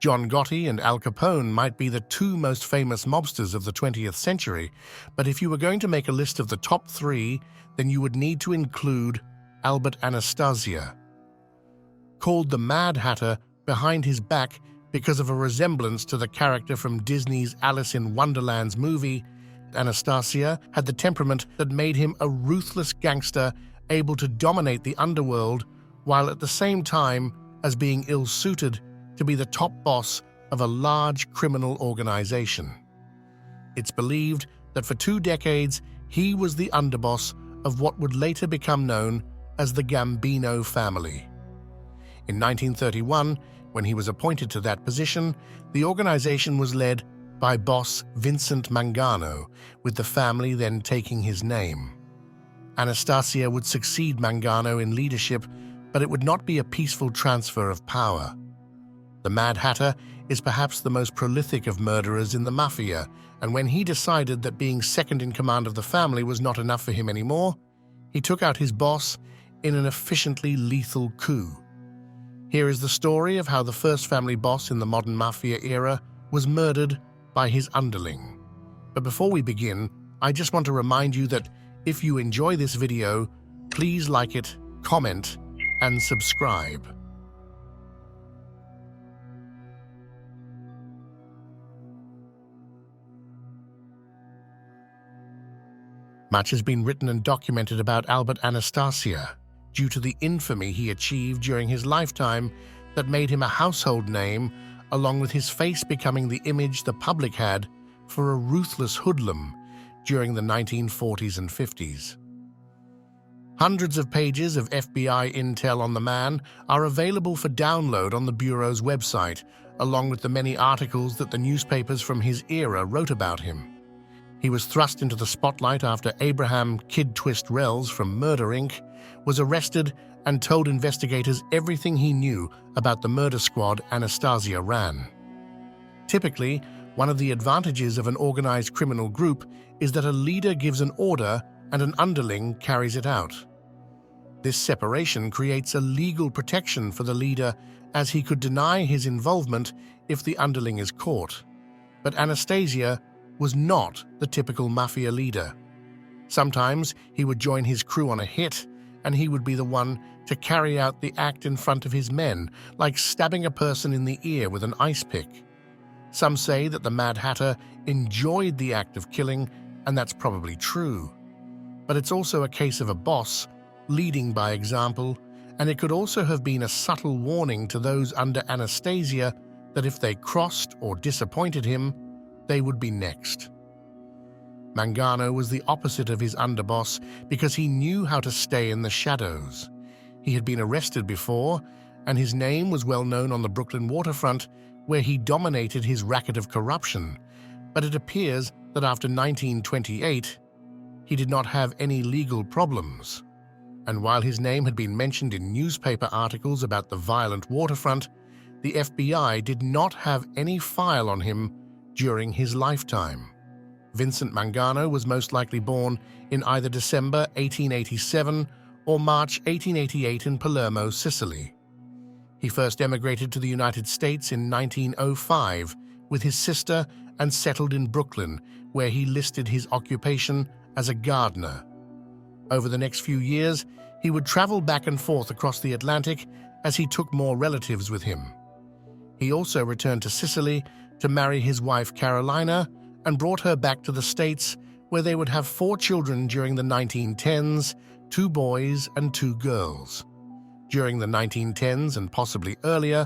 John Gotti and Al Capone might be the two most famous mobsters of the 20th century, but if you were going to make a list of the top three, then you would need to include Albert Anastasia. Called the Mad Hatter behind his back because of a resemblance to the character from Disney's Alice in Wonderland's movie, Anastasia had the temperament that made him a ruthless gangster able to dominate the underworld while at the same time as being ill-suited to be the top boss of a large criminal organization. It's believed that for 2 decades he was the underboss of what would later become known as the Gambino family. In 1931, when he was appointed to that position, the organization was led by boss Vincent Mangano, with the family then taking his name. Anastasia would succeed Mangano in leadership, but it would not be a peaceful transfer of power. The Mad Hatter is perhaps the most prolific of murderers in the Mafia, and when he decided that being second in command of the family was not enough for him anymore, he took out his boss in an efficiently lethal coup. Here is the story of how the first family boss in the modern Mafia era was murdered by his underling. But before we begin, I just want to remind you that if you enjoy this video, please like it, comment, and subscribe. Much has been written and documented about Albert Anastasia due to the infamy he achieved during his lifetime that made him a household name, along with his face becoming the image the public had for a ruthless hoodlum during the 1940s and 50s. Hundreds of pages of FBI intel on the man are available for download on the Bureau's website, along with the many articles that the newspapers from his era wrote about him. He was thrust into the spotlight after Abraham Kid Twist Rells from Murder, Inc. was arrested and told investigators everything he knew about the murder squad Anastasia ran. Typically, one of the advantages of an organized criminal group is that a leader gives an order and an underling carries it out. This separation creates a legal protection for the leader, as he could deny his involvement if the underling is caught. But Anastasia was not the typical Mafia leader. Sometimes he would join his crew on a hit, and he would be the one to carry out the act in front of his men, like stabbing a person in the ear with an ice pick. Some say that the Mad Hatter enjoyed the act of killing, and that's probably true. But it's also a case of a boss leading by example, and it could also have been a subtle warning to those under Anastasia that if they crossed or disappointed him, they would be next. Mangano was the opposite of his underboss because he knew how to stay in the shadows. He had been arrested before, and his name was well known on the Brooklyn waterfront, where he dominated his racket of corruption. But it appears that after 1928, he did not have any legal problems. And while his name had been mentioned in newspaper articles about the violent waterfront, the FBI did not have any file on him during his lifetime. Vincent Mangano was most likely born in either December 1887 or March 1888 in Palermo, Sicily. He first emigrated to the United States in 1905 with his sister and settled in Brooklyn, where he listed his occupation as a gardener. Over the next few years, he would travel back and forth across the Atlantic as he took more relatives with him. He also returned to Sicily to marry his wife Carolina and brought her back to the States, where they would have 4 children during the 1910s, 2 boys and 2 girls. During the 1910s and possibly earlier,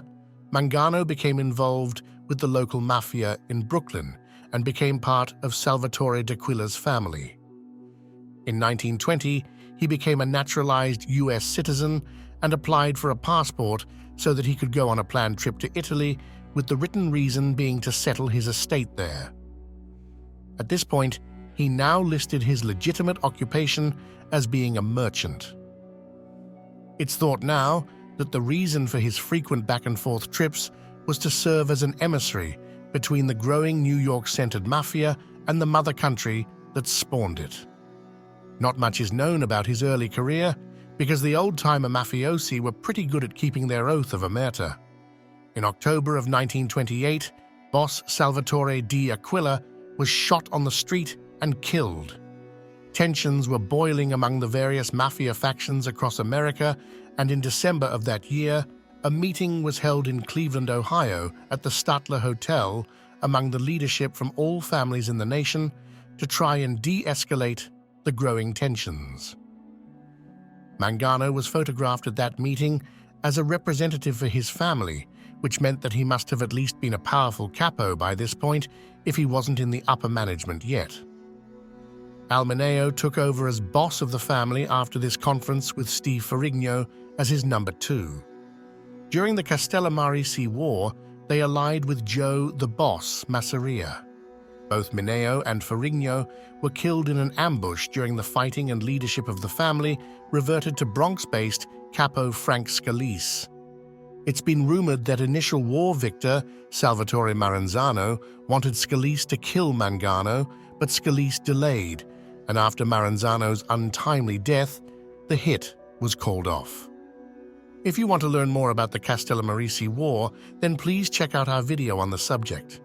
Mangano became involved with the local mafia in Brooklyn and became part of Salvatore D'Aquila's family. In 1920, he became a naturalized U.S. citizen and applied for a passport so that he could go on a planned trip to Italy, with the written reason being to settle his estate there. At this point, he now listed his legitimate occupation as being a merchant. It's thought now that the reason for his frequent back-and-forth trips was to serve as an emissary between the growing New York-centered mafia and the mother country that spawned it. Not much is known about his early career because the old-timer mafiosi were pretty good at keeping their oath of omerta. In October of 1928, boss Salvatore di Aquila was shot on the street and killed. Tensions were boiling among the various mafia factions across America, and in December of that year, a meeting was held in Cleveland, Ohio, at the Statler Hotel among the leadership from all families in the nation to try and de-escalate the growing tensions. Mangano was photographed at that meeting as a representative for his family, which meant that he must have at least been a powerful capo by this point if he wasn't in the upper management yet. Almaneo took over as boss of the family after this conference with Steve Ferrigno as his number two. During the Castellamarese War, they allied with Joe the Boss Masseria. Both Mineo and Ferrigno were killed in an ambush during the fighting, and leadership of the family reverted to Bronx-based capo Frank Scalise. It's been rumored that initial war victor Salvatore Maranzano wanted Scalise to kill Mangano, but Scalise delayed, and after Maranzano's untimely death, the hit was called off. If you want to learn more about the Castellamarese War, then please check out our video on the subject.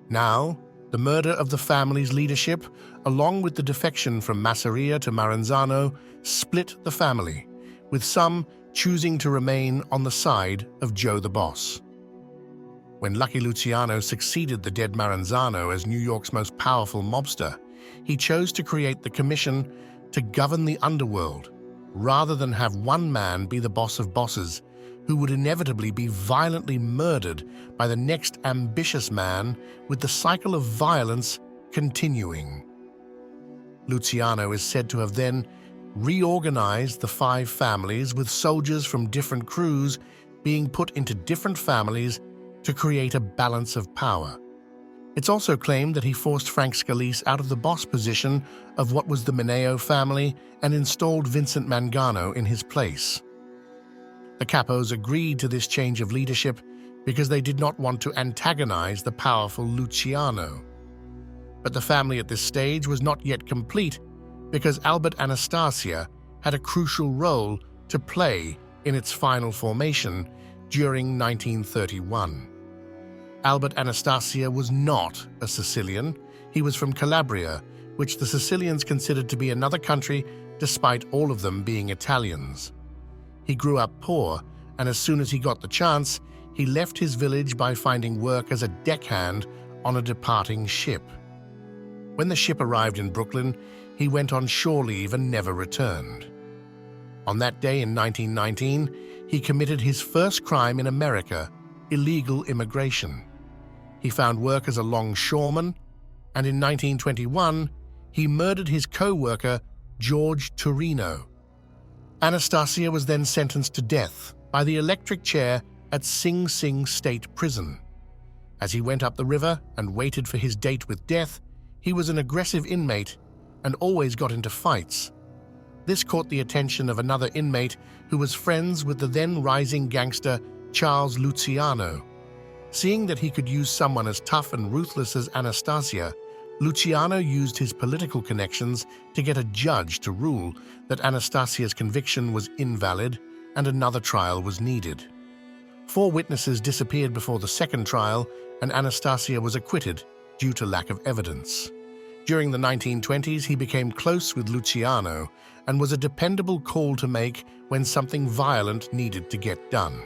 Now, the murder of the family's leadership, along with the defection from Masseria to Maranzano, split the family, with some choosing to remain on the side of Joe the Boss. When Lucky Luciano succeeded the dead Maranzano as New York's most powerful mobster, he chose to create the commission to govern the underworld, rather than have one man be the boss of bosses, who would inevitably be violently murdered by the next ambitious man, with the cycle of violence continuing. Luciano is said to have then reorganized the 5 families, with soldiers from different crews being put into different families to create a balance of power. It's also claimed that he forced Frank Scalise out of the boss position of what was the Mineo family and installed Vincent Mangano in his place. The capos agreed to this change of leadership because they did not want to antagonize the powerful Luciano. But the family at this stage was not yet complete, because Albert Anastasia had a crucial role to play in its final formation during 1931. Albert Anastasia was not a Sicilian. He was from Calabria, which the Sicilians considered to be another country despite all of them being Italians. He grew up poor, and as soon as he got the chance, he left his village by finding work as a deckhand on a departing ship. When the ship arrived in Brooklyn, he went on shore leave and never returned. On that day in 1919, he committed his first crime in America, illegal immigration. He found work as a longshoreman, and in 1921, he murdered his co-worker, George Torino. Anastasia was then sentenced to death by the electric chair at Sing Sing State Prison. As he went up the river and waited for his date with death, he was an aggressive inmate and always got into fights. This caught the attention of another inmate who was friends with the then rising gangster Charles Luciano. Seeing that he could use someone as tough and ruthless as Anastasia, Luciano used his political connections to get a judge to rule that Anastasia's conviction was invalid and another trial was needed. 4 witnesses disappeared before the second trial, and Anastasia was acquitted due to lack of evidence. During the 1920s, he became close with Luciano and was a dependable call to make when something violent needed to get done.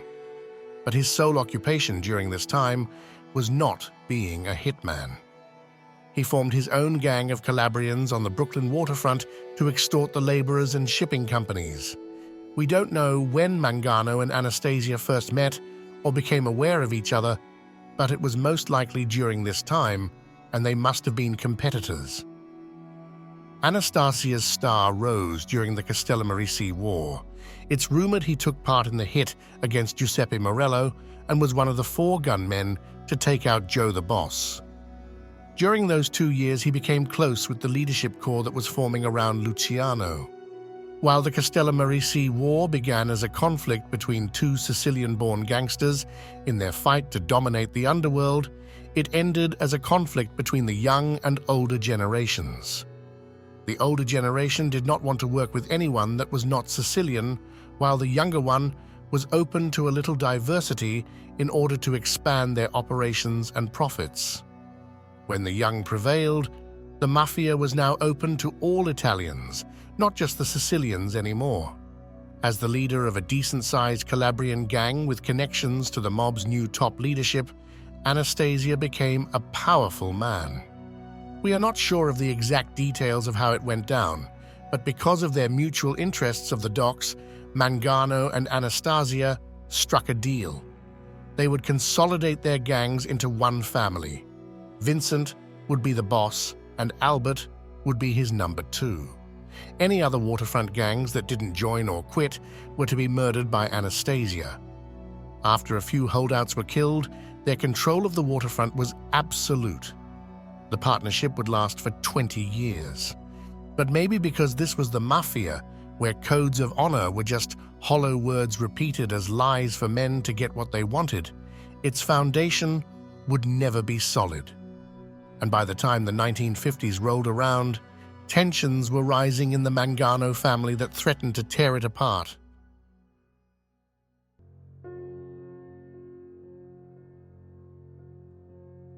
But his sole occupation during this time was not being a hitman. He formed his own gang of Calabrians on the Brooklyn waterfront to extort the laborers and shipping companies. We don't know when Mangano and Anastasia first met or became aware of each other, but it was most likely during this time, and they must have been competitors. Anastasia's star rose during the Castellamarese War. It's rumored he took part in the hit against Giuseppe Morello and was one of the 4 gunmen to take out Joe the Boss. During those 2 years, he became close with the leadership corps that was forming around Luciano. While the Castellamarese War began as a conflict between 2 Sicilian-born gangsters in their fight to dominate the underworld, it ended as a conflict between the young and older generations. The older generation did not want to work with anyone that was not Sicilian, while the younger one was open to a little diversity in order to expand their operations and profits. When the young prevailed, the Mafia was now open to all Italians, not just the Sicilians anymore. As the leader of a decent-sized Calabrian gang with connections to the mob's new top leadership, Anastasia became a powerful man. We are not sure of the exact details of how it went down, but because of their mutual interests of the docks, Mangano and Anastasia struck a deal. They would consolidate their gangs into one family. Vincent would be the boss, and Albert would be his number two. Any other waterfront gangs that didn't join or quit were to be murdered by Anastasia. After a few holdouts were killed, their control of the waterfront was absolute. The partnership would last for 20 years. But maybe because this was the Mafia, where codes of honor were just hollow words repeated as lies for men to get what they wanted, its foundation would never be solid. And by the time the 1950s rolled around, tensions were rising in the Mangano family that threatened to tear it apart.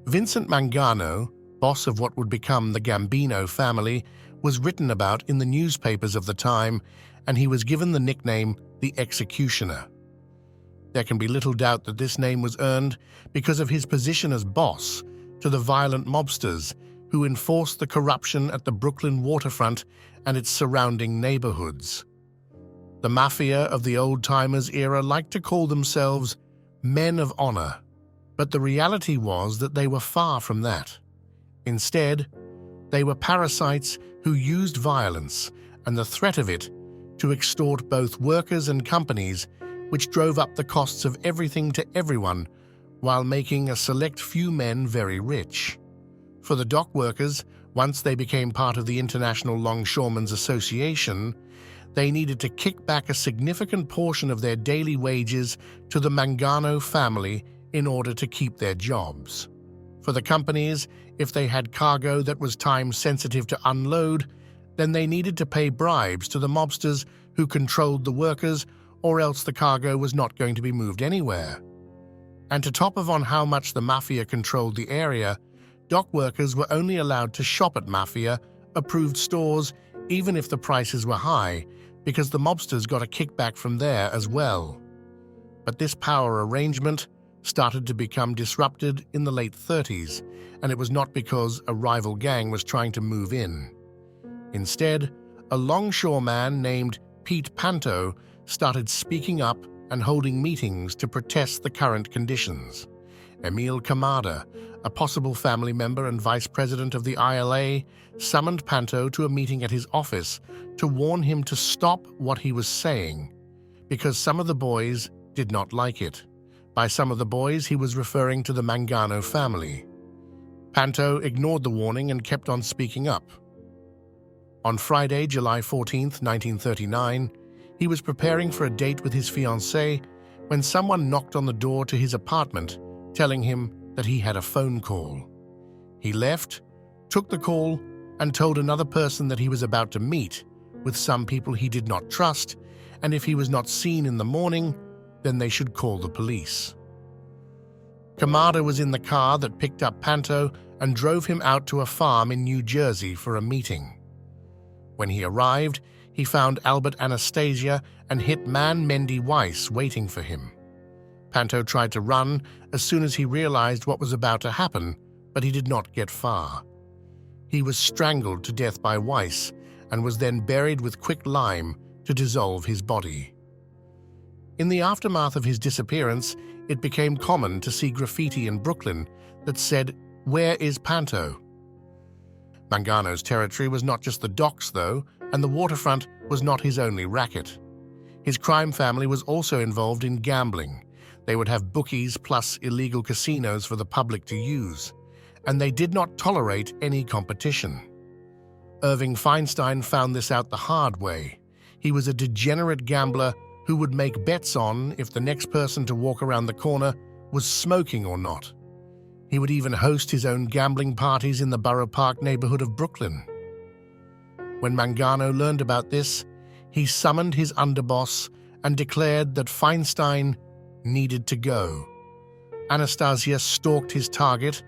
Vincent Mangano, boss of what would become the Gambino family, was written about in the newspapers of the time, and he was given the nickname the Executioner. There can be little doubt that this name was earned because of his position as boss to the violent mobsters who enforced the corruption at the Brooklyn waterfront and its surrounding neighborhoods. The Mafia of the old-timers era liked to call themselves men of honor, but the reality was that they were far from that. Instead, they were parasites who used violence and the threat of it to extort both workers and companies, which drove up the costs of everything to everyone while making a select few men very rich. For the dock workers, once they became part of the International Longshoremen's Association, they needed to kick back a significant portion of their daily wages to the Mangano family in order to keep their jobs. For the companies, if they had cargo that was time-sensitive to unload, then they needed to pay bribes to the mobsters who controlled the workers, or else the cargo was not going to be moved anywhere. And to top of on how much the Mafia controlled the area, dock workers were only allowed to shop at Mafia-approved stores even if the prices were high, because the mobsters got a kickback from there as well. But this power arrangement started to become disrupted in the late 30s, and it was not because a rival gang was trying to move in. Instead, a longshoreman named Pete Panto started speaking up and holding meetings to protest the current conditions. Emil Kamada, a possible family member and vice president of the ILA, summoned Panto to a meeting at his office to warn him to stop what he was saying, because some of the boys did not like it. By some of the boys, he was referring to the Mangano family. Panto ignored the warning and kept on speaking up. On Friday, July 14, 1939, he was preparing for a date with his fiancée when someone knocked on the door to his apartment, telling him that he had a phone call. He left, took the call, and told another person that he was about to meet with some people he did not trust, and if he was not seen in the morning, then they should call the police. Kamada was in the car that picked up Panto and drove him out to a farm in New Jersey for a meeting. When he arrived, he found Albert Anastasia and hitman Mendy Weiss waiting for him. Panto tried to run as soon as he realized what was about to happen, but he did not get far. He was strangled to death by Weiss and was then buried with quicklime to dissolve his body. In the aftermath of his disappearance, it became common to see graffiti in Brooklyn that said, "Where is Panto?" Mangano's territory was not just the docks, though, and the waterfront was not his only racket. His crime family was also involved in gambling. They would have bookies plus illegal casinos for the public to use, and they did not tolerate any competition. Irving Feinstein found this out the hard way. He was a degenerate gambler who would make bets on if the next person to walk around the corner was smoking or not. He would even host his own gambling parties in the Borough Park neighborhood of Brooklyn. When Mangano learned about this, he summoned his underboss and declared that Feinstein needed to go. Anastasia stalked his target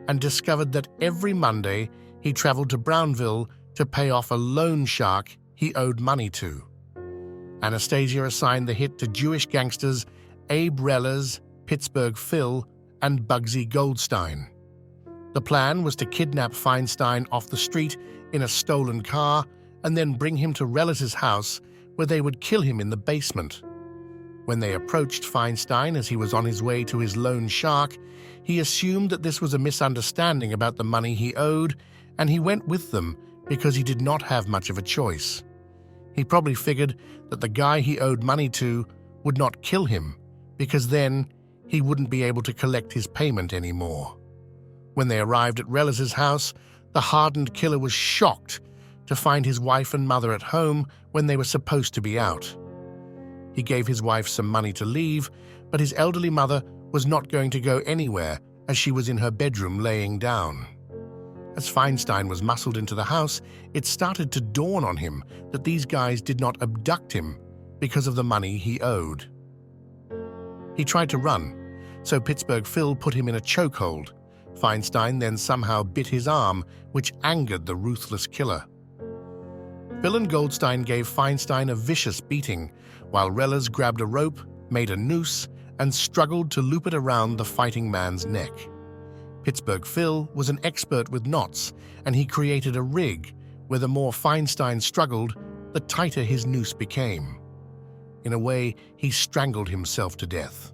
and discovered that every Monday he traveled to Brownville to pay off a loan shark he owed money to. Anastasia assigned the hit to Jewish gangsters Abe Rellas, Pittsburgh Phil, and Bugsy Goldstein. The plan was to kidnap Feinstein off the street in a stolen car and then bring him to Rellas' house, where they would kill him in the basement. When they approached Feinstein as he was on his way to his loan shark, he assumed that this was a misunderstanding about the money he owed, and he went with them because he did not have much of a choice. He probably figured that the guy he owed money to would not kill him, because then he wouldn't be able to collect his payment anymore. When they arrived at Rellas' house, the hardened killer was shocked to find his wife and mother at home when they were supposed to be out. He gave his wife some money to leave, but his elderly mother was not going to go anywhere as she was in her bedroom laying down. As Feinstein was muscled into the house, it started to dawn on him that these guys did not abduct him because of the money he owed. He tried to run, so Pittsburgh Phil put him in a chokehold. Feinstein then somehow bit his arm, which angered the ruthless killer. Phil and Goldstein gave Feinstein a vicious beating, while Rellas grabbed a rope, made a noose, and struggled to loop it around the fighting man's neck. Pittsburgh Phil was an expert with knots, and he created a rig where the more Feinstein struggled, the tighter his noose became. In a way, he strangled himself to death.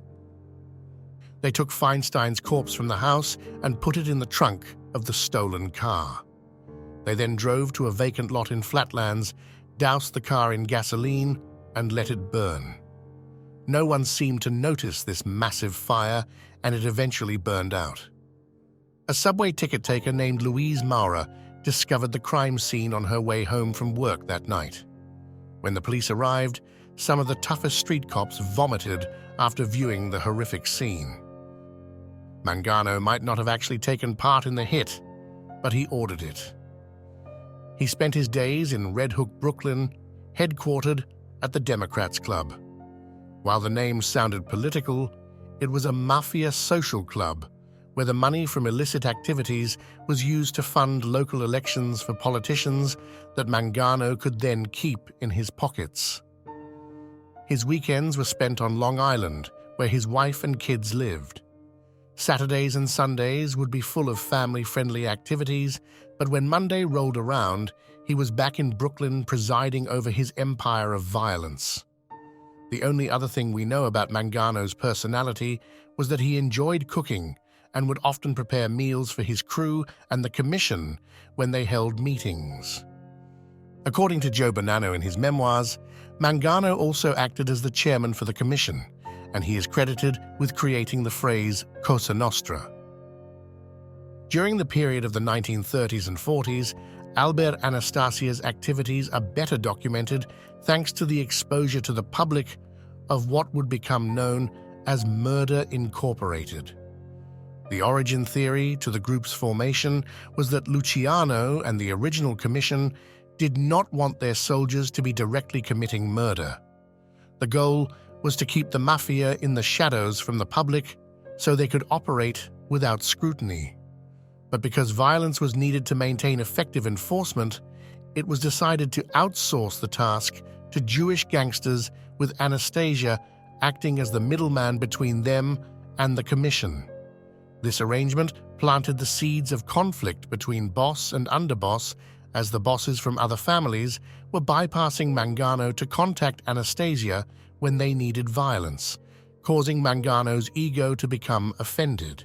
They took Feinstein's corpse from the house and put it in the trunk of the stolen car. They then drove to a vacant lot in Flatlands, doused the car in gasoline, and let it burn. No one seemed to notice this massive fire, and it eventually burned out. A subway ticket taker named Louise Maurer discovered the crime scene on her way home from work that night. When the police arrived, some of the toughest street cops vomited after viewing the horrific scene. Mangano might not have actually taken part in the hit, but he ordered it. He spent his days in Red Hook, Brooklyn, headquartered at the Democrats Club. While the name sounded political, it was a Mafia social club where the money from illicit activities was used to fund local elections for politicians that Mangano could then keep in his pockets. His weekends were spent on Long Island, where his wife and kids lived. Saturdays and Sundays would be full of family-friendly activities, but when Monday rolled around, he was back in Brooklyn presiding over his empire of violence. The only other thing we know about Mangano's personality was that he enjoyed cooking and would often prepare meals for his crew and the commission when they held meetings. According to Joe Bonanno in his memoirs, Mangano also acted as the chairman for the commission, and he is credited with creating the phrase Cosa Nostra. During the period of the 1930s and 40s, Albert Anastasia's activities are better documented thanks to the exposure to the public of what would become known as Murder Incorporated. The origin theory to the group's formation was that Luciano and the original commission did not want their soldiers to be directly committing murder. The goal was to keep the Mafia in the shadows from the public so they could operate without scrutiny. But because violence was needed to maintain effective enforcement, it was decided to outsource the task to Jewish gangsters, with Anastasia acting as the middleman between them and the commission. This arrangement planted the seeds of conflict between boss and underboss, as the bosses from other families were bypassing Mangano to contact Anastasia when they needed violence, causing Mangano's ego to become offended.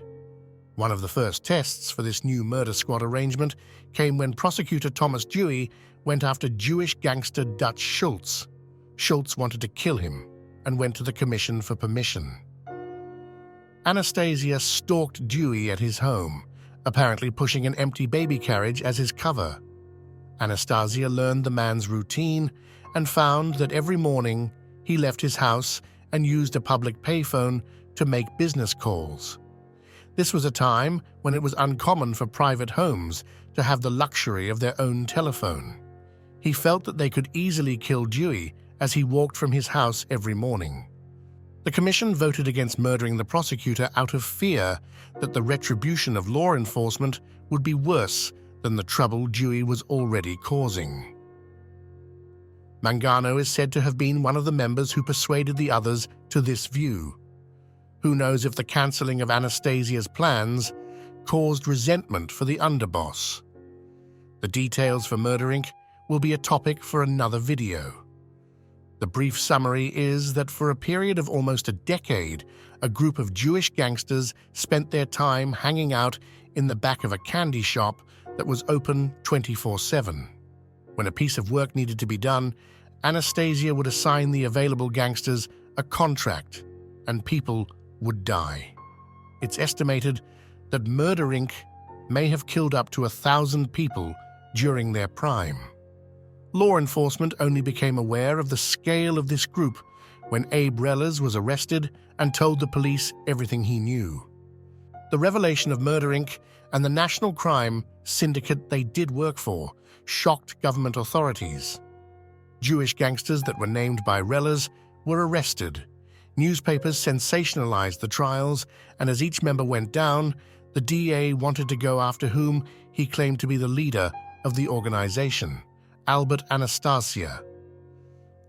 One of the first tests for this new murder squad arrangement came when prosecutor Thomas Dewey went after Jewish gangster Dutch Schultz. Schultz wanted to kill him and went to the commission for permission. Anastasia stalked Dewey at his home, apparently pushing an empty baby carriage as his cover. Anastasia learned the man's routine and found that every morning he left his house and used a public payphone to make business calls. This was a time when it was uncommon for private homes to have the luxury of their own telephone. He felt that they could easily kill Dewey as he walked from his house every morning. The commission voted against murdering the prosecutor out of fear that the retribution of law enforcement would be worse than the trouble Dewey was already causing. Mangano is said to have been one of the members who persuaded the others to this view. Who knows if the cancelling of Anastasia's plans caused resentment for the underboss? The details for Murder Inc. will be a topic for another video. The brief summary is that for a period of almost a decade, a group of Jewish gangsters spent their time hanging out in the back of a candy shop that was open 24/7. When a piece of work needed to be done, Anastasia would assign the available gangsters a contract, and people would die. It's estimated that Murder Inc. may have killed up to 1,000 people during their prime. Law enforcement only became aware of the scale of this group when Abe Rellas was arrested and told the police everything he knew. The revelation of Murder Inc. and the national crime syndicate they did work for shocked government authorities. Jewish gangsters that were named by Rellas were arrested. Newspapers sensationalized the trials, and as each member went down, the DA wanted to go after whom he claimed to be the leader of the organization, Albert Anastasia.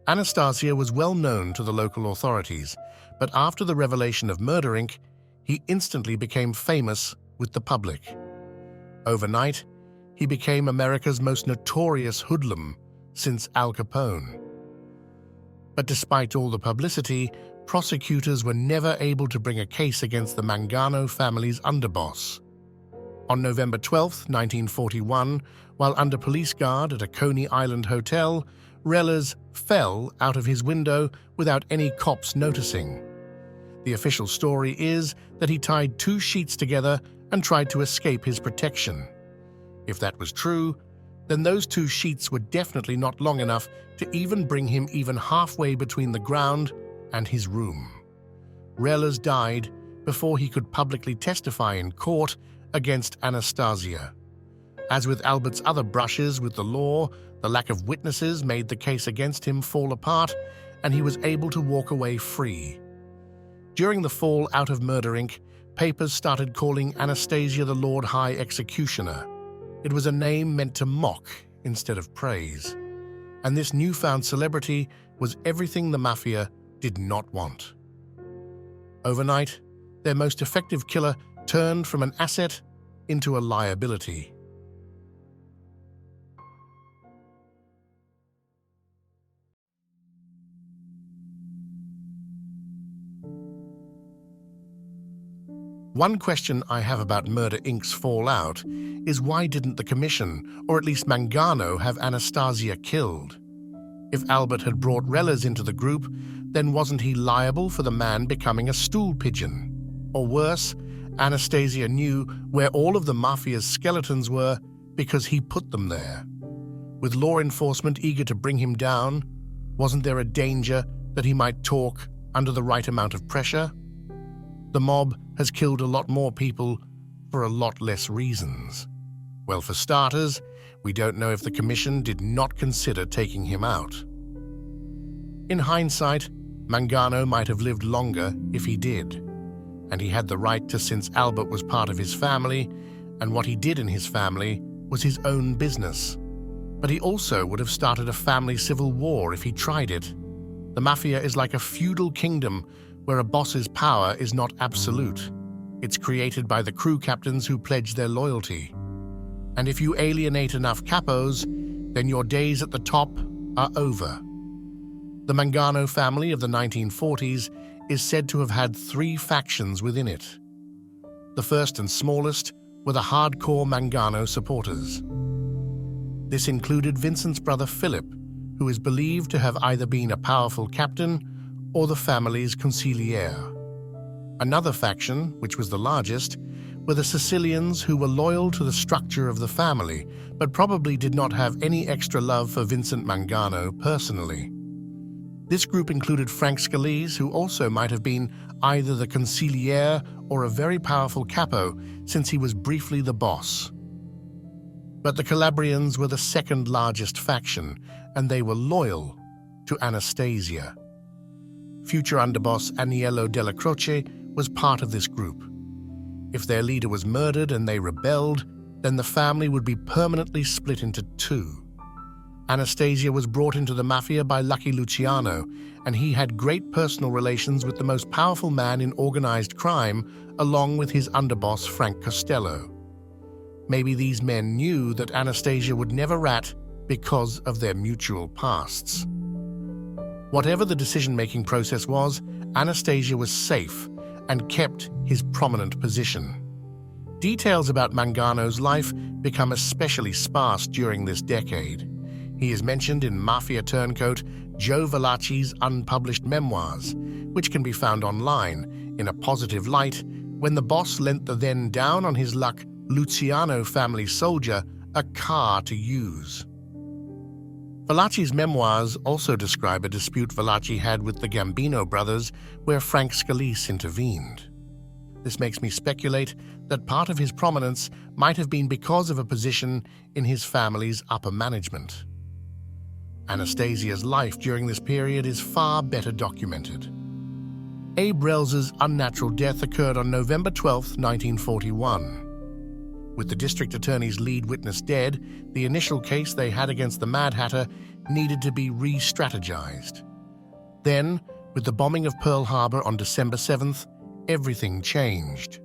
Anastasia was well known to the local authorities, but after the revelation of Murder Inc., he instantly became famous with the public. Overnight, he became America's most notorious hoodlum since Al Capone. But despite all the publicity, prosecutors were never able to bring a case against the Mangano family's underboss. On November 12, 1941, while under police guard at a Coney Island hotel, Rellas fell out of his window without any cops noticing. The official story is that he tied 2 sheets together and tried to escape his protection. If that was true, then those 2 sheets were definitely not long enough to even bring him even halfway between the ground and his room. Rellas died before he could publicly testify in court against Anastasia. As with Albert's other brushes with the law, the lack of witnesses made the case against him fall apart, and he was able to walk away free. During the fall out of Murder Inc., papers started calling Anastasia the Lord High Executioner. It was a name meant to mock instead of praise. And this newfound celebrity was everything the Mafia did not want. Overnight, their most effective killer turned from an asset into a liability. One question I have about Murder Inc.'s fallout is why didn't the commission, or at least Mangano, have Anastasia killed? If Albert had brought Rellas into the group, then wasn't he liable for the man becoming a stool pigeon? Or worse, Anastasia knew where all of the Mafia's skeletons were because he put them there. With law enforcement eager to bring him down, wasn't there a danger that he might talk under the right amount of pressure? The mob has killed a lot more people for a lot less reasons. Well, for starters, we don't know if the commission did not consider taking him out. In hindsight, Mangano might have lived longer if he did, and he had the right to, since Albert was part of his family, and what he did in his family was his own business. But he also would have started a family civil war if he tried it. The Mafia is like a feudal kingdom where a boss's power is not absolute. It's created by the crew captains who pledge their loyalty. And if you alienate enough capos, then your days at the top are over. The Mangano family of the 1940s is said to have had 3 factions within it. The first and smallest were the hardcore Mangano supporters. This included Vincent's brother Philip, who is believed to have either been a powerful captain or the family's consigliere. Another faction, which was the largest, were the Sicilians, who were loyal to the structure of the family, but probably did not have any extra love for Vincent Mangano personally. This group included Frank Scalise, who also might have been either the consigliere or a very powerful capo, since he was briefly the boss. But the Calabrians were the second largest faction, and they were loyal, to Anastasia. Future underboss Aniello Della Croce was part of this group. If their leader was murdered and they rebelled, then the family would be permanently split into two. Anastasia was brought into the Mafia by Lucky Luciano, and he had great personal relations with the most powerful man in organized crime, along with his underboss Frank Costello. Maybe these men knew that Anastasia would never rat because of their mutual pasts. Whatever the decision-making process was, Anastasia was safe and kept his prominent position. Details about Mangano's life become especially sparse during this decade. He is mentioned in Mafia turncoat Joe Valachi's unpublished memoirs, which can be found online in a positive light when the boss lent the then down-on-his-luck Luciano family soldier a car to use. Valachi's memoirs also describe a dispute Valachi had with the Gambino brothers where Frank Scalise intervened. This makes me speculate that part of his prominence might have been because of a position in his family's upper management. Anastasia's life during this period is far better documented. Abe Rells's unnatural death occurred on November 12, 1941. With the district attorney's lead witness dead, the initial case they had against the Mad Hatter needed to be re-strategized. Then, with the bombing of Pearl Harbor on December 7th, everything changed.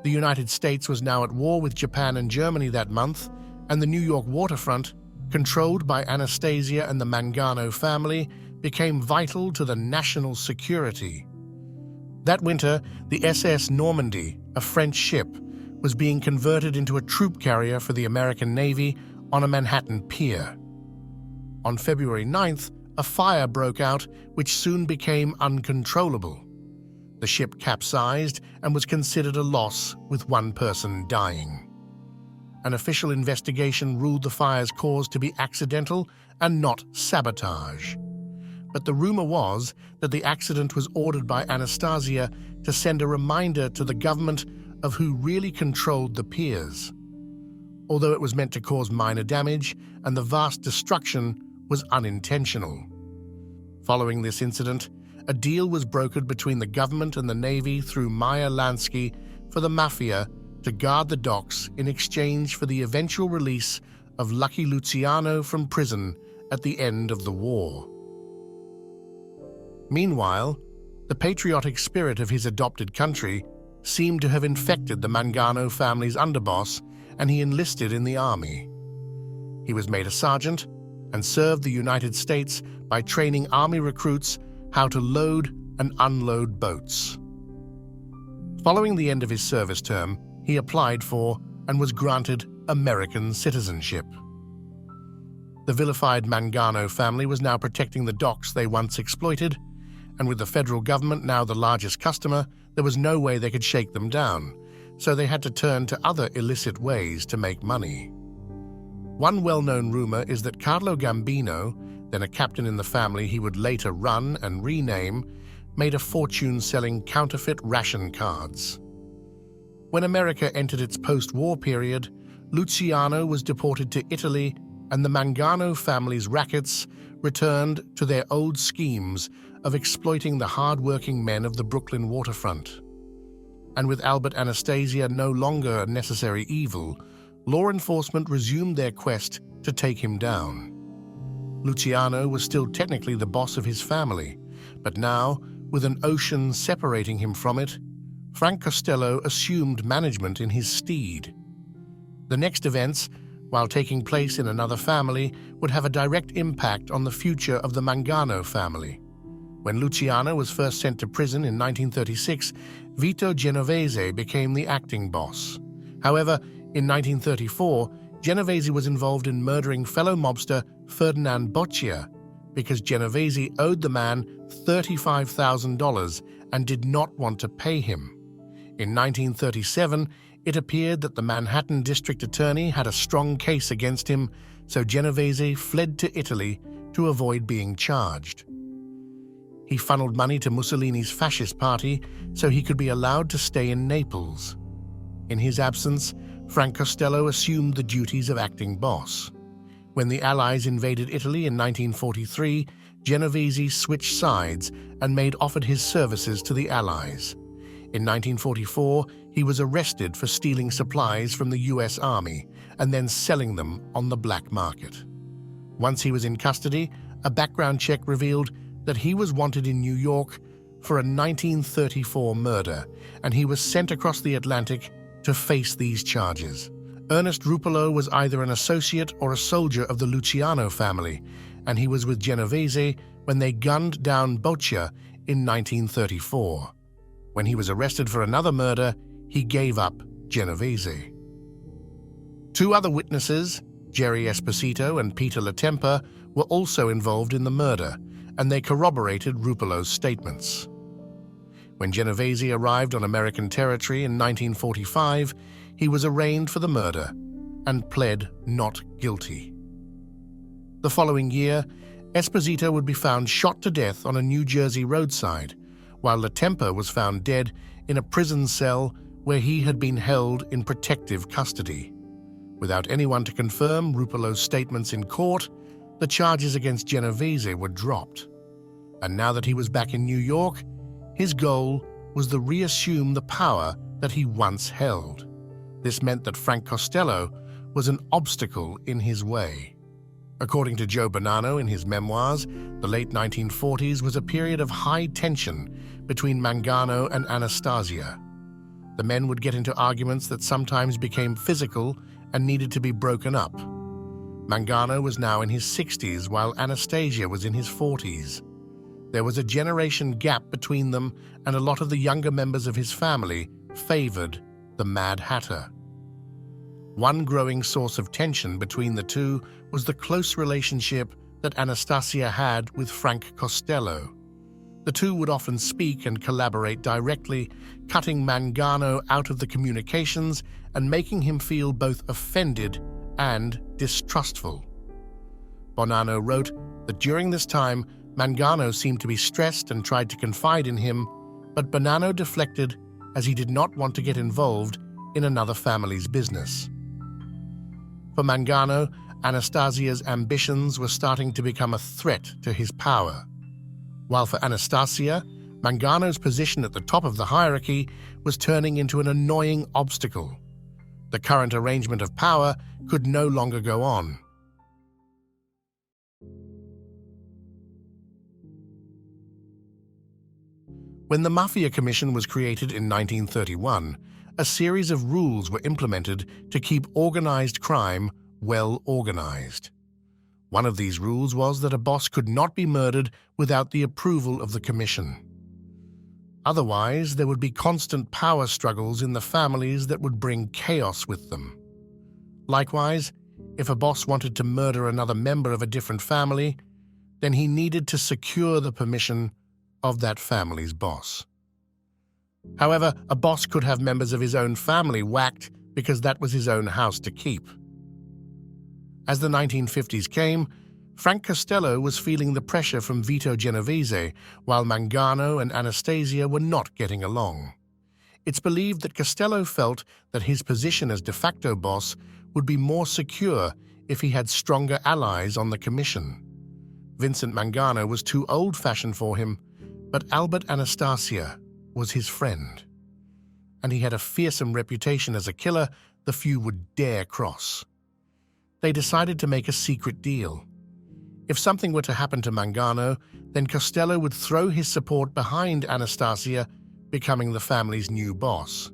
The United States was now at war with Japan and Germany that month, and the New York waterfront, controlled by Anastasia and the Mangano family, became vital to the national security. That winter, the SS Normandy, a French ship, was being converted into a troop carrier for the American Navy on a Manhattan pier. On February 9th, a fire broke out which soon became uncontrollable. The ship capsized and was considered a loss, with one person dying. An official investigation ruled the fire's cause to be accidental and not sabotage. But the rumor was that the accident was ordered by Anastasia to send a reminder to the government of who really controlled the piers. Although it was meant to cause minor damage and the vast destruction was unintentional. Following this incident, a deal was brokered between the government and the Navy through Meyer Lansky for the Mafia to guard the docks in exchange for the eventual release of Lucky Luciano from prison at the end of the war. Meanwhile, the patriotic spirit of his adopted country seemed to have infected the Mangano family's underboss, and he enlisted in the army. He was made a sergeant and served the United States by training army recruits how to load and unload boats. Following the end of his service term, he applied for and was granted American citizenship. The vilified Mangano family was now protecting the docks they once exploited, and with the federal government now the largest customer, there was no way they could shake them down, so they had to turn to other illicit ways to make money. One well-known rumor is that Carlo Gambino, then a captain in the family he would later run and rename, made a fortune selling counterfeit ration cards. When America entered its post-war period, Luciano was deported to Italy, and the Mangano family's rackets returned to their old schemes of exploiting the hard-working men of the Brooklyn waterfront. And with Albert Anastasia no longer a necessary evil, law enforcement resumed their quest to take him down. Luciano was still technically the boss of his family, but now, with an ocean separating him from it, Frank Costello assumed management in his stead. The next events, while taking place in another family, would have a direct impact on the future of the Mangano family. When Luciano was first sent to prison in 1936, Vito Genovese became the acting boss. However, in 1934, Genovese was involved in murdering fellow mobster Ferdinand Boccia because Genovese owed the man $35,000 and did not want to pay him. In 1937, it appeared that the Manhattan district attorney had a strong case against him, so Genovese fled to Italy to avoid being charged. He funneled money to Mussolini's fascist party so he could be allowed to stay in Naples. In his absence, Frank Costello assumed the duties of acting boss. When the Allies invaded Italy in 1943, Genovese switched sides and offered his services to the Allies. In 1944, he was arrested for stealing supplies from the US Army and then selling them on the black market. Once he was in custody, a background check revealed that he was wanted in New York for a 1934 murder, and he was sent across the Atlantic to face these charges. Ernest Rupolo was either an associate or a soldier of the Luciano family, and he was with Genovese when they gunned down Boccia in 1934. When he was arrested for another murder, he gave up Genovese. Two other witnesses, Jerry Esposito and Peter Latempa, were also involved in the murder, and they corroborated Rupolo's statements. When Genovese arrived on American territory in 1945, he was arraigned for the murder and pled not guilty. The following year, Esposito would be found shot to death on a New Jersey roadside, while Latempa was found dead in a prison cell where he had been held in protective custody. Without anyone to confirm Rupolo's statements in court, the charges against Genovese were dropped. And now that he was back in New York, his goal was to reassume the power that he once held. This meant that Frank Costello was an obstacle in his way. According to Joe Bonanno in his memoirs, the late 1940s was a period of high tension between Mangano and Anastasia. The men would get into arguments that sometimes became physical and needed to be broken up. Mangano was now in his 60s while Anastasia was in his 40s. There was a generation gap between them, and a lot of the younger members of his family favored the Mad Hatter. One growing source of tension between the two was the close relationship that Anastasia had with Frank Costello. The two would often speak and collaborate directly, cutting Mangano out of the communications and making him feel both offended and distrustful. Bonanno wrote that during this time, Mangano seemed to be stressed and tried to confide in him, but Bonanno deflected as he did not want to get involved in another family's business. For Mangano, Anastasia's ambitions were starting to become a threat to his power. While for Anastasia, Mangano's position at the top of the hierarchy was turning into an annoying obstacle. The current arrangement of power could no longer go on. When the Mafia Commission was created in 1931, a series of rules were implemented to keep organized crime well organized. One of these rules was that a boss could not be murdered without the approval of the commission. Otherwise, there would be constant power struggles in the families that would bring chaos with them. Likewise, if a boss wanted to murder another member of a different family, then he needed to secure the permission of that family's boss. However, a boss could have members of his own family whacked because that was his own house to keep. As the 1950s came, Frank Costello was feeling the pressure from Vito Genovese, while Mangano and Anastasia were not getting along. It's believed that Costello felt that his position as de facto boss would be more secure if he had stronger allies on the commission. Vincent Mangano was too old-fashioned for him, but Albert Anastasia was his friend, and he had a fearsome reputation as a killer the few would dare cross. They decided to make a secret deal. If something were to happen to Mangano, then Costello would throw his support behind Anastasia, becoming the family's new boss.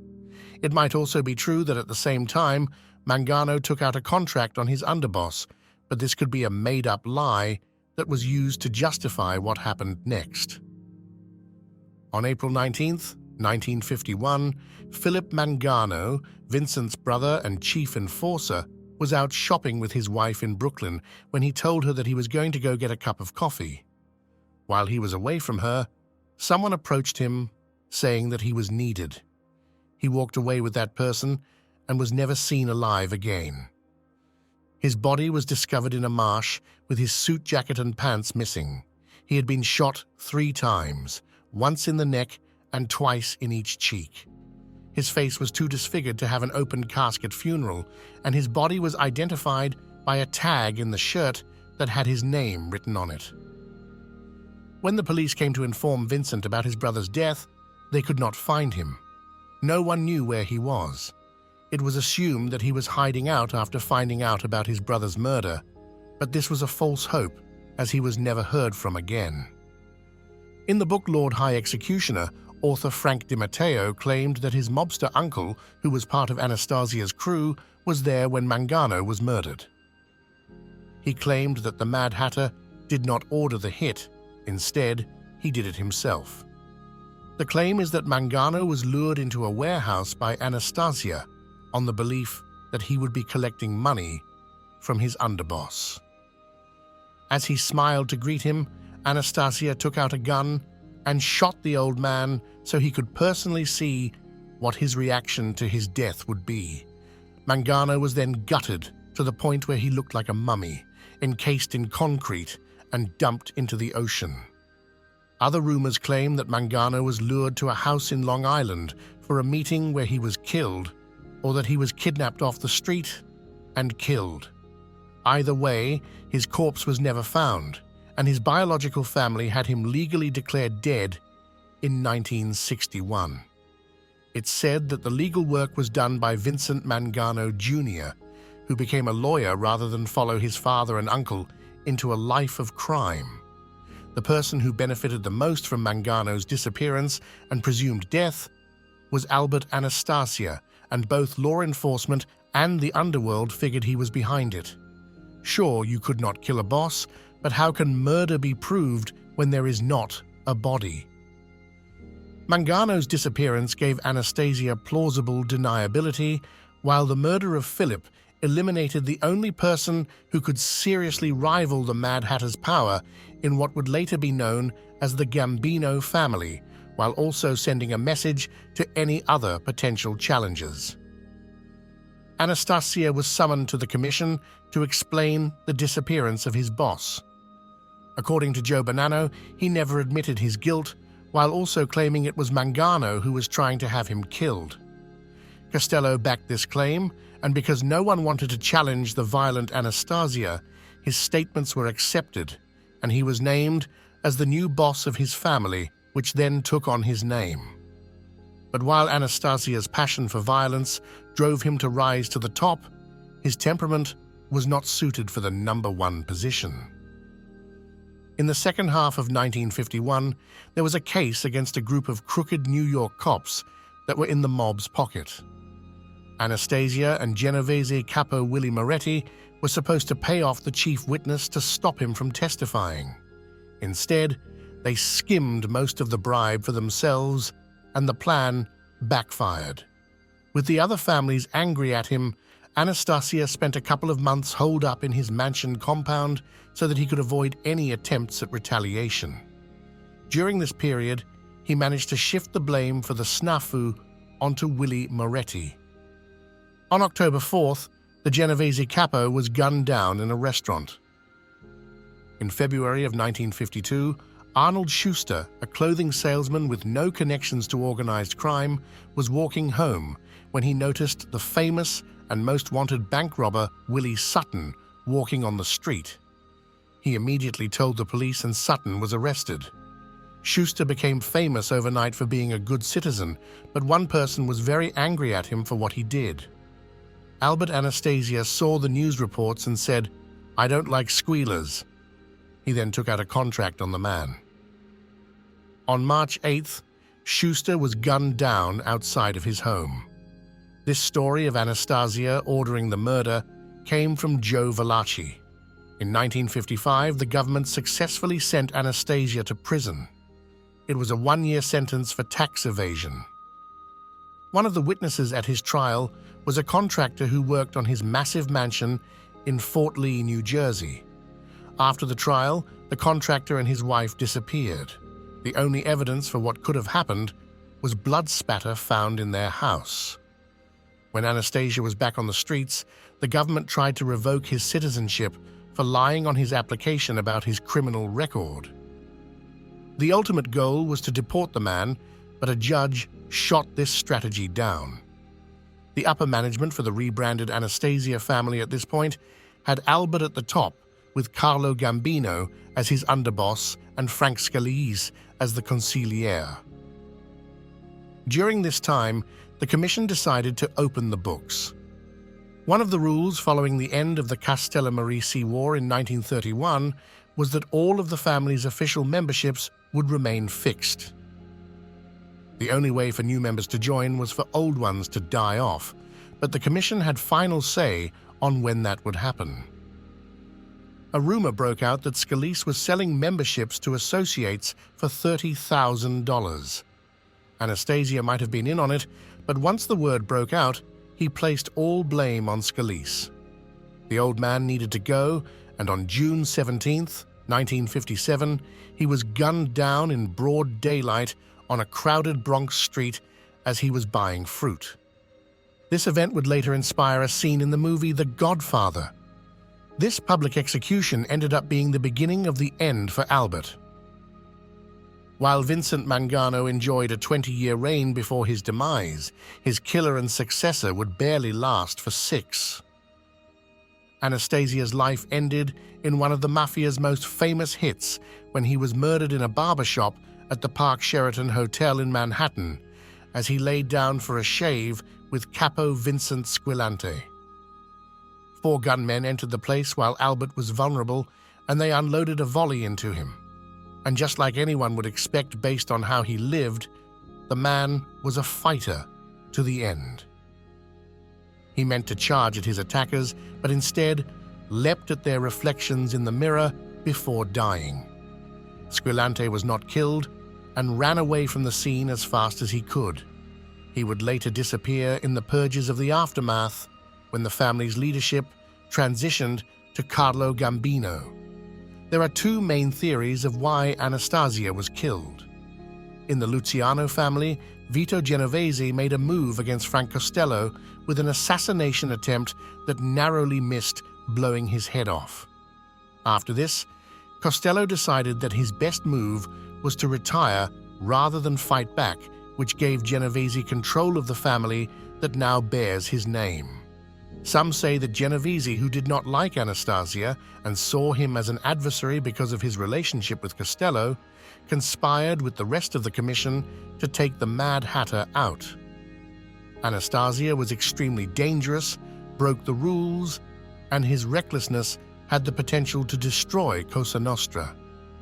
It might also be true that at the same time, Mangano took out a contract on his underboss, but this could be a made-up lie that was used to justify what happened next. On April 19, 1951, Philip Mangano, Vincent's brother and chief enforcer, was out shopping with his wife in Brooklyn when he told her that he was going to go get a cup of coffee. While he was away from her, someone approached him, saying that he was needed. He walked away with that person and was never seen alive again. His body was discovered in a marsh with his suit jacket and pants missing. He had been shot 3 times, once in the neck and twice in each cheek. His face was too disfigured to have an open casket funeral, and his body was identified by a tag in the shirt that had his name written on it. When the police came to inform Vincent about his brother's death, they could not find him. No one knew where he was. It was assumed that he was hiding out after finding out about his brother's murder, but this was a false hope, as he was never heard from again. In the book Lord High Executioner, author Frank DiMatteo claimed that his mobster uncle, who was part of Anastasia's crew, was there when Mangano was murdered. He claimed that the Mad Hatter did not order the hit. Instead, he did it himself. The claim is that Mangano was lured into a warehouse by Anastasia on the belief that he would be collecting money from his underboss. As he smiled to greet him, Anastasia took out a gun and shot the old man so he could personally see what his reaction to his death would be. Mangano was then gutted to the point where he looked like a mummy, encased in concrete and dumped into the ocean. Other rumors claim that Mangano was lured to a house in Long Island for a meeting where he was killed, or that he was kidnapped off the street and killed. Either way, his corpse was never found, and his biological family had him legally declared dead in 1961. It's said that the legal work was done by Vincent Mangano Jr., who became a lawyer rather than follow his father and uncle into a life of crime. The person who benefited the most from Mangano's disappearance and presumed death was Albert Anastasia, and both law enforcement and the underworld figured he was behind it. Sure, you could not kill a boss, but how can murder be proved when there is not a body? Mangano's disappearance gave Anastasia plausible deniability, while the murder of Philip eliminated the only person who could seriously rival the Mad Hatter's power in what would later be known as the Gambino family, while also sending a message to any other potential challengers. Anastasia was summoned to the commission to explain the disappearance of his boss. According to Joe Bonanno, he never admitted his guilt, while also claiming it was Mangano who was trying to have him killed. Costello backed this claim, and because no one wanted to challenge the violent Anastasia, his statements were accepted, and he was named as the new boss of his family, which then took on his name. But while Anastasia's passion for violence drove him to rise to the top, his temperament was not suited for the #1 position. In the second half of 1951, there was a case against a group of crooked New York cops that were in the mob's pocket. Anastasia and Genovese capo Willie Moretti were supposed to pay off the chief witness to stop him from testifying. Instead, they skimmed most of the bribe for themselves, and the plan backfired. With the other families angry at him, Anastasia spent a couple of months holed up in his mansion compound so that he could avoid any attempts at retaliation. During this period, he managed to shift the blame for the snafu onto Willie Moretti. On October 4th, the Genovese capo was gunned down in a restaurant. In February of 1952, Arnold Schuster, a clothing salesman with no connections to organized crime, was walking home when he noticed the famous and most wanted bank robber Willie Sutton walking on the street. He immediately told the police and Sutton was arrested. Schuster became famous overnight for being a good citizen, but one person was very angry at him for what he did. Albert Anastasia saw the news reports and said, "I don't like squealers." He then took out a contract on the man. On March 8th, Schuster was gunned down outside of his home. This story of Anastasia ordering the murder came from Joe Valachi. In 1955, the government successfully sent Anastasia to prison. It was a 1-year sentence for tax evasion. One of the witnesses at his trial was a contractor who worked on his massive mansion in Fort Lee, New Jersey. After the trial, the contractor and his wife disappeared. The only evidence for what could have happened was blood spatter found in their house. When Anastasia was back on the streets, the government tried to revoke his citizenship for lying on his application about his criminal record. The ultimate goal was to deport the man, but a judge shot this strategy down. The upper management for the rebranded Anastasia family at this point had Albert at the top, with Carlo Gambino as his underboss and Frank Scalise as the consigliere. During this time, the commission decided to open the books. One of the rules following the end of the Castellamarese War in 1931 was that all of the family's official memberships would remain fixed. The only way for new members to join was for old ones to die off, but the commission had final say on when that would happen. A rumor broke out that Scalise was selling memberships to associates for $30,000. Anastasia might have been in on it, but once the word broke out, he placed all blame on Scalise. The old man needed to go, and on June 17, 1957, he was gunned down in broad daylight on a crowded Bronx street as he was buying fruit. This event would later inspire a scene in the movie The Godfather. This public execution ended up being the beginning of the end for Albert. While Vincent Mangano enjoyed a 20-year reign before his demise, his killer and successor would barely last for 6. Anastasia's life ended in one of the Mafia's most famous hits when he was murdered in a barbershop at the Park Sheraton Hotel in Manhattan as he laid down for a shave with Capo Vincent Squillante. 4 gunmen entered the place while Albert was vulnerable, and they unloaded a volley into him. And just like anyone would expect based on how he lived, the man was a fighter to the end. He meant to charge at his attackers, but instead leapt at their reflections in the mirror before dying. Squillante was not killed and ran away from the scene as fast as he could. He would later disappear in the purges of the aftermath when the family's leadership transitioned to Carlo Gambino. There are 2 main theories of why Anastasia was killed. In the Luciano family, Vito Genovese made a move against Frank Costello with an assassination attempt that narrowly missed blowing his head off. After this, Costello decided that his best move was to retire rather than fight back, which gave Genovese control of the family that now bears his name. Some say that Genovese, who did not like Anastasia and saw him as an adversary because of his relationship with Costello, conspired with the rest of the commission to take the Mad Hatter out. Anastasia was extremely dangerous, broke the rules, and his recklessness had the potential to destroy Cosa Nostra.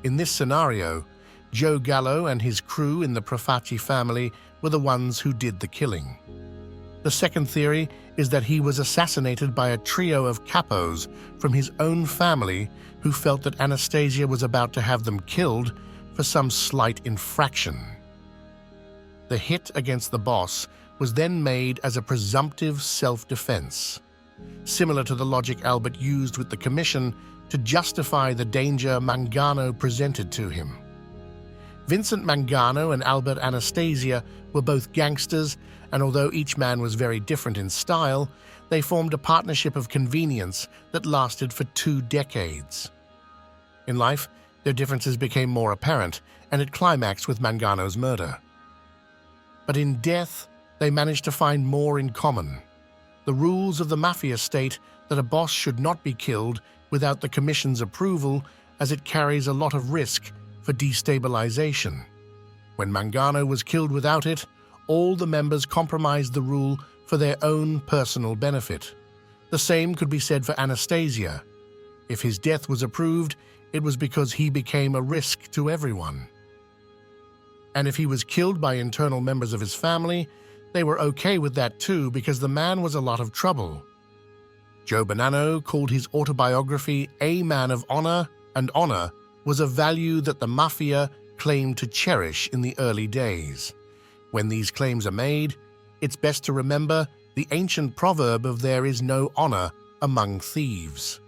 In this scenario, Joe Gallo and his crew in the Profaci family were the ones who did the killing. The second theory is that he was assassinated by a trio of capos from his own family who felt that Anastasia was about to have them killed for some slight infraction. The hit against the boss was then made as a presumptive self-defense, similar to the logic Albert used with the commission to justify the danger Mangano presented to him. Vincent Mangano and Albert Anastasia were both gangsters, and although each man was very different in style, they formed a partnership of convenience that lasted for 2 decades. In life, their differences became more apparent, and it climaxed with Mangano's murder. But in death, they managed to find more in common. The rules of the Mafia state that a boss should not be killed without the commission's approval, as it carries a lot of risk for destabilization. When Mangano was killed without it, all the members compromised the rule for their own personal benefit. The same could be said for Anastasia. If his death was approved, it was because he became a risk to everyone. And if he was killed by internal members of his family, they were okay with that too, because the man was a lot of trouble. Joe Bonanno called his autobiography A Man of Honor, and honor was a value that the Mafia claimed to cherish in the early days. When these claims are made, it's best to remember the ancient proverb of there is no honor among thieves.